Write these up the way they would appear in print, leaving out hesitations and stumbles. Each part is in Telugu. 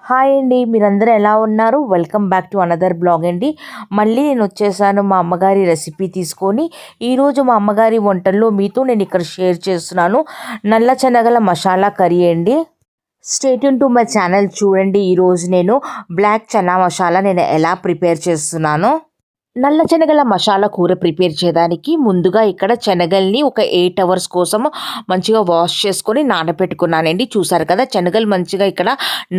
హాయ్ అండి. మీరందరూ ఎలా ఉన్నారు? Welcome back to another blog అండి. మళ్ళీ నేను వచ్చేసాను మా అమ్మగారి రెసిపీ తీసుకొని. ఈరోజు మా అమ్మగారి వంటల్లో మీతో నేను ఇక్కడ షేర్ చేస్తున్నాను. నల్ల శనగల మసాలా కర్రీ అండి. Stay tune to my channel చూడండి. ఈరోజు నేను బ్లాక్ చనా మసాలా నేను ఎలా ప్రిపేర్ చేస్తున్నానో. నల్ల శనగల మసాలా కూర ప్రిపేర్ చేయడానికి ముందుగా ఇక్కడ శనగల్ని ఒక 8 అవర్స్ కోసం మంచిగా వాష్ చేసుకొని నానబెట్టుకున్నానండి. చూసారు కదా, శనగలు మంచిగా ఇక్కడ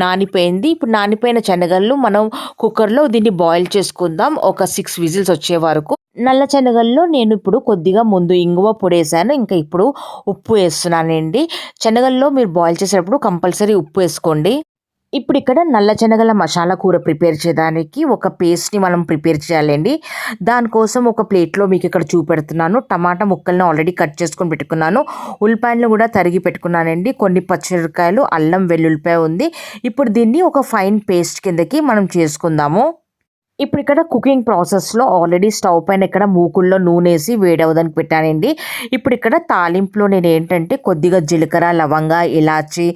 నానిపోయింది. ఇప్పుడు నానిపోయిన శనగలు మనం కుక్కర్లో దీన్ని బాయిల్ చేసుకుందాం ఒక 6 విజిల్స్ వచ్చే వరకు. నల్ల శనగల్లో నేను ఇప్పుడు కొద్దిగా ముందు ఇంగువ పొడి వేసాను, ఇంకా ఇప్పుడు ఉప్పు వేస్తున్నానండి. శనగల్లో మీరు బాయిల్ చేసేటప్పుడు కంపల్సరీ ఉప్పు వేసుకోండి. ఇప్పుడు ఇక్కడ నల్ల శనగల మసాలా కూర ప్రిపేర్ చేయడానికి ఒక పేస్ట్ని మనం ప్రిపేర్ చేయాలండి. దానికోసం ఒక ప్లేట్లో మీకు ఇక్కడ చూపెడుతున్నాను. టమాటా ముక్కల్ని ఆల్రెడీ కట్ చేసుకొని పెట్టుకున్నాను. ఉల్లిపాయలను కూడా తరిగి పెట్టుకున్నానండి. కొన్ని పచ్చిమిరపకాయలు, అల్లం వెల్లుల్లిపాయ ఉంది. ఇప్పుడు దీన్ని ఒక ఫైన్ పేస్ట్ కిందకి మనం చేసుకుందాము. ఇప్పుడు ఇక్కడ కుకింగ్ ప్రాసెస్లో ఆల్రెడీ స్టవ్ పైన ఇక్కడ మూకుల్లో నూనె వేసి వేడవడానికి పెట్టానండి. ఇప్పుడు ఇక్కడ తాలింపులో నేను ఏంటంటే కొద్దిగా జీలకర్ర, లవంగ, ఇలాచి,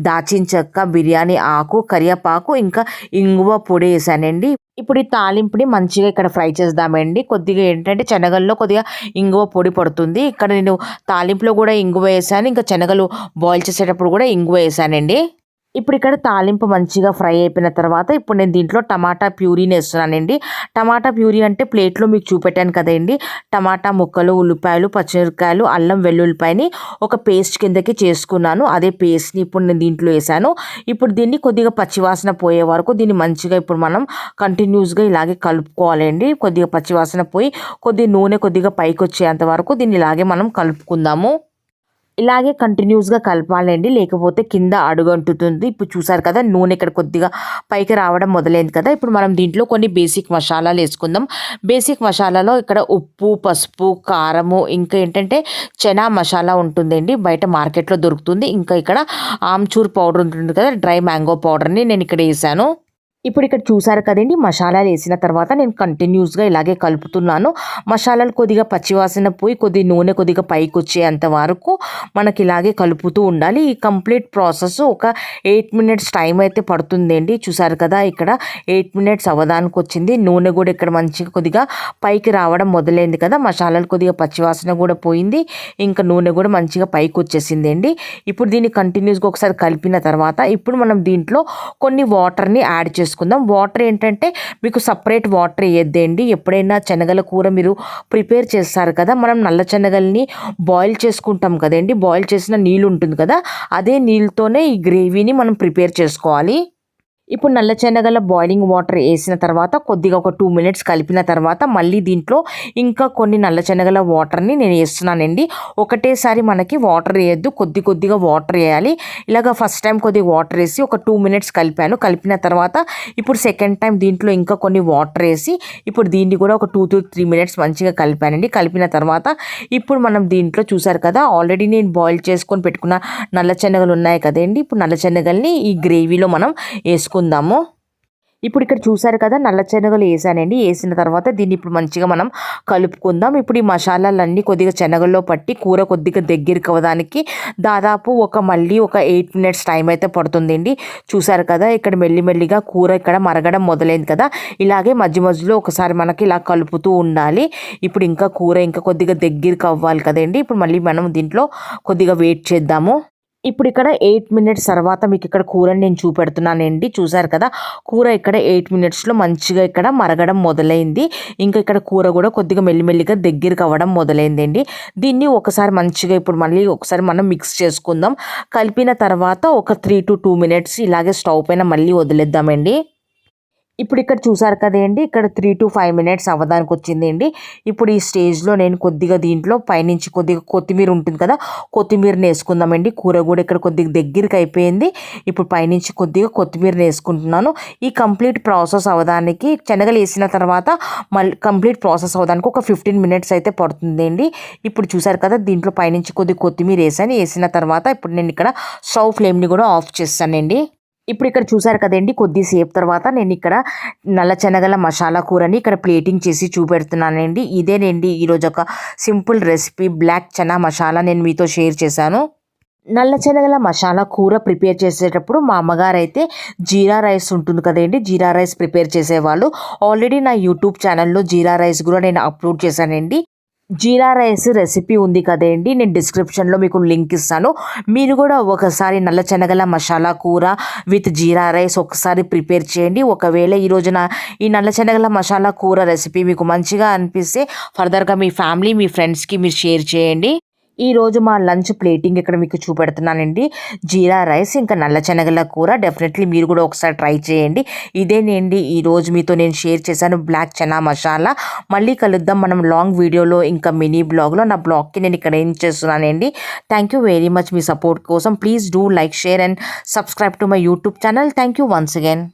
దాచిన చెక్క, బిర్యానీ ఆకు, కరివేపాకు, ఇంకా ఇంగువ పొడి వేసానండి. ఇప్పుడు ఈ తాలింపుని మంచిగా ఇక్కడ ఫ్రై చేద్దామండి. కొద్దిగా ఏంటంటే శనగల్లో కొద్దిగా ఇంగువ పొడి పడుతుంది. ఇక్కడ నేను తాలింపులో కూడా ఇంగువ వేసాను, ఇంకా శనగలు బాయిల్ చేసేటప్పుడు కూడా ఇంగువ వేసానండి. ఇప్పుడు ఇక్కడ తాలింపు మంచిగా ఫ్రై అయిపోయిన తర్వాత ఇప్పుడు నేను దీంట్లో టమాటా ప్యూరీని వేస్తున్నానండి. టమాటా ప్యూరీ అంటే ప్లేట్లో మీకు చూపెట్టాను కదండి. టమాటా ముక్కలు, ఉల్లిపాయలు, పచ్చిమిరపకాయలు, అల్లం వెల్లుల్లిపాయని ఒక పేస్ట్ కిందకి చేసుకున్నాను. అదే పేస్ట్ని ఇప్పుడు నేను దీంట్లో వేసాను. ఇప్పుడు దీన్ని కొద్దిగా పచ్చివాసన పోయే వరకు దీన్ని మంచిగా ఇప్పుడు మనం కంటిన్యూస్గా ఇలాగే కలుపుకోవాలండి. కొద్దిగా పచ్చివాసన పోయి నూనె కొద్దిగా పైకి వచ్చేంత వరకు దీన్ని ఇలాగే మనం కలుపుకుందాము. ఇలాగే కంటిన్యూస్గా కలపాలండి, లేకపోతే కింద అడుగంటుతుంది. ఇప్పుడు చూసారు కదా, నూనె ఇక్కడ కొద్దిగా పైకి రావడం మొదలైంది కదా. ఇప్పుడు మనం దీంట్లో కొన్ని బేసిక్ మసాలాలు వేసుకుందాం. బేసిక్ మసాలాలో ఇక్కడ ఉప్పు, పసుపు, కారము, ఇంకా ఏంటంటే చనా మసాలా ఉంటుందండి, బయట మార్కెట్లో దొరుకుతుంది. ఇంకా ఇక్కడ ఆమ్చూర్ పౌడర్ ఉంటుంది కదా, డ్రై మ్యాంగో పౌడర్ని నేను ఇక్కడ వేసాను. ఇప్పుడు ఇక్కడ చూసారు కదండి, మసాలాలు వేసిన తర్వాత నేను కంటిన్యూస్గా ఇలాగే కలుపుతున్నాను. మసాలాలు కొద్దిగా పచ్చివాసన పోయి నూనె కొద్దిగా పైకి వచ్చేంత వరకు మనకి ఇలాగే కలుపుతూ ఉండాలి. ఈ కంప్లీట్ ప్రాసెస్ ఒక 8 మినిట్స్ టైం అయితే పడుతుందండి. చూసారు కదా, ఇక్కడ 8 మినిట్స్ అవదానికి వచ్చింది. నూనె కూడా ఇక్కడ మంచిగా కొద్దిగా పైకి రావడం మొదలైంది కదా. మసాలాలు కొద్దిగా పచ్చివాసన కూడా పోయింది, ఇంకా నూనె కూడా మంచిగా పైకి వచ్చేసింది అండి. ఇప్పుడు దీన్ని కంటిన్యూస్గా ఒకసారి కలిపిన తర్వాత ఇప్పుడు మనం దీంట్లో కొన్ని వాటర్ని యాడ్ చేసుకుందాం. వాటర్ ఏంటంటే మీకు సపరేట్ వాటర్ వేయద్దండి. ఎప్పుడైనా శనగల కూర మీరు ప్రిపేర్ చేస్తారు కదా, మనం నల్ల శనగల్ని బాయిల్ చేసుకుంటాం కదండి. బాయిల్ చేసిన నీళ్ళు ఉంటుంది కదా, అదే నీళ్ళతోనే ఈ గ్రేవీని మనం ప్రిపేర్ చేసుకోవాలి. ఇప్పుడు నల్ల శనగల బాయిలింగ్ వాటర్ వేసిన తర్వాత కొద్దిగా ఒక 2 మినిట్స్ కలిపిన తర్వాత మళ్ళీ దీంట్లో ఇంకా కొన్ని నల్ల శనగల వాటర్ని నేను వేస్తున్నానండి. ఒకటేసారి మనకి వాటర్ వేయద్దు, కొద్దిగా వాటర్ వేయాలి. ఇలాగ ఫస్ట్ టైం కొద్దిగా వాటర్ వేసి ఒక 2 మినిట్స్ కలిపాను. కలిపిన తర్వాత ఇప్పుడు సెకండ్ టైం దీంట్లో ఇంకా కొన్ని వాటర్ వేసి ఇప్పుడు దీన్ని కూడా ఒక 2 to 3 మినిట్స్ మంచిగా కలిపానండి. కలిపిన తర్వాత ఇప్పుడు మనం దీంట్లో చూసారు కదా, ఆల్రెడీ నేను బాయిల్ చేసుకొని పెట్టుకున్న నల్ల శనగలు ఉన్నాయి కదండి. ఇప్పుడు నల్ల శనగల్ని ఈ గ్రేవీలో మనం వేసుకుందాము. ఇప్పుడు ఇక్కడ చూసారు కదా, నల్ల శనగలు వేసానండి. వేసిన తర్వాత దీన్ని ఇప్పుడు మంచిగా మనం కలుపుకుందాం. ఇప్పుడు ఈ మసాలాలన్నీ కొద్దిగా శనగల్లో పట్టి కూర కొద్దిగా దగ్గరికి అవ్వడానికి దాదాపు మళ్ళీ ఒక 8 మినిట్స్ టైం అయితే పడుతుందండి. చూసారు కదా, ఇక్కడ మెల్లిమెల్లిగా కూర ఇక్కడ మరగడం మొదలైంది కదా. ఇలాగే మధ్యలో ఒకసారి మనకి ఇలా కలుపుతూ ఉండాలి. ఇప్పుడు ఇంకా కూర ఇంకా కొద్దిగా దగ్గరికి అవ్వాలి కదండి. ఇప్పుడు మళ్ళీ మనం దీంట్లో కొద్దిగా వెయిట్ చేద్దాము. ఇప్పుడు ఇక్కడ 8 మినిట్స్ తర్వాత మీకు ఇక్కడ కూరని నేను చూపెడుతున్నానండి. చూసారు కదా, కూర ఇక్కడ 8 మినిట్స్లో మంచిగా ఇక్కడ మరగడం మొదలైంది. ఇంకా ఇక్కడ కూర కూడా కొద్దిగా మెల్లిమెల్లిగా దగ్గరికి అవ్వడం మొదలైందండి. దీన్ని ఒకసారి మంచిగా ఇప్పుడు మళ్ళీ ఒకసారి మనం మిక్స్ చేసుకుందాం. కలిపిన తర్వాత ఒక 3 to 2 మినిట్స్ ఇలాగే స్టవ్ పైన మళ్ళీ వదిలేద్దామండి. ఇప్పుడు ఇక్కడ చూసారు కదండి, ఇక్కడ 3 to 5 మినిట్స్ అవ్వడానికి వచ్చిందండి. ఇప్పుడు ఈ స్టేజ్లో నేను కొద్దిగా దీంట్లో పైనుంచి కొద్దిగా కొత్తిమీర ఉంటుంది కదా, కొత్తిమీరని వేసుకుందామండి. కూర కూడా ఇక్కడ కొద్దిగా దగ్గరికి అయిపోయింది. ఇప్పుడు పైనుంచి కొద్దిగా కొత్తిమీరని వేసుకుంటున్నాను. ఈ కంప్లీట్ ప్రాసెస్ అవ్వడానికి శనగలు వేసిన తర్వాత మళ్ళీ కంప్లీట్ ప్రాసెస్ అవ్వడానికి ఒక 15 మినిట్స్ అయితే పడుతుందండి. ఇప్పుడు చూసారు కదా, దీంట్లో పైనుంచి కొద్దిగా కొత్తిమీర వేసిన తర్వాత ఇప్పుడు నేను ఇక్కడ స్టవ్ ఫ్లేమ్ని కూడా ఆఫ్ చేస్తానండి. ఇప్పుడు ఇక్కడ చూసారు కదండి, కొద్దిసేపు తర్వాత నేను ఇక్కడ నల్ల శనగల మసాలా కూరని ఇక్కడ ప్లేటింగ్ చేసి చూపెడుతున్నానండి. ఇదేనండి ఈరోజు ఒక simple recipe, black chana masala నేను మీతో షేర్ చేశాను. నల్ల శనగల మసాలా కూర ప్రిపేర్ చేసేటప్పుడు మా అమ్మగారు అయితే జీరా రైస్ ఉంటుంది కదండి, జీరా రైస్ ప్రిపేర్ చేసేవాళ్ళు. ఆల్రెడీ నా యూట్యూబ్ ఛానల్లో జీరా రైస్ కూడా నేను అప్లోడ్ చేశానండి. జీరా రైస్ రెసిపీ ఉంది కదండి, నేను డిస్క్రిప్షన్లో మీకు లింక్ ఇస్తాను. మీరు కూడా ఒకసారి నల్ల శనగల మసాలా కూర విత్ జీరా రైస్ ఒకసారి ప్రిపేర్ చేయండి. ఒకవేళ ఈ రోజున ఈ నల్ల శనగల మసాలా కూర రెసిపీ మీకు మంచిగా అనిపిస్తే ఫర్దర్గా మీ ఫ్యామిలీ మీ ఫ్రెండ్స్కి మీరు షేర్ చేయండి. ఈరోజు మా లంచ్ ప్లేటింగ్ ఇక్కడ మీకు చూపెడుతున్నానండి. జీరా రైస్ ఇంకా నల్ల శనగల కూర డెఫినెట్లీ మీరు కూడా ఒకసారి ట్రై చేయండి. ఇదేనండి ఈరోజు మీతో నేను షేర్ చేశాను బ్లాక్ చనా మసాలా. మళ్ళీ కలుద్దాం మనం లాంగ్ వీడియోలో ఇంకా మినీ బ్లాగ్లో. నా బ్లాగ్కి నేను ఇక్కడ ఏం చేస్తున్నానండి. థ్యాంక్ యూ వెరీ మచ్ మీ సపోర్ట్ కోసం. Please do like, share and subscribe to my YouTube channel. Thank you once again.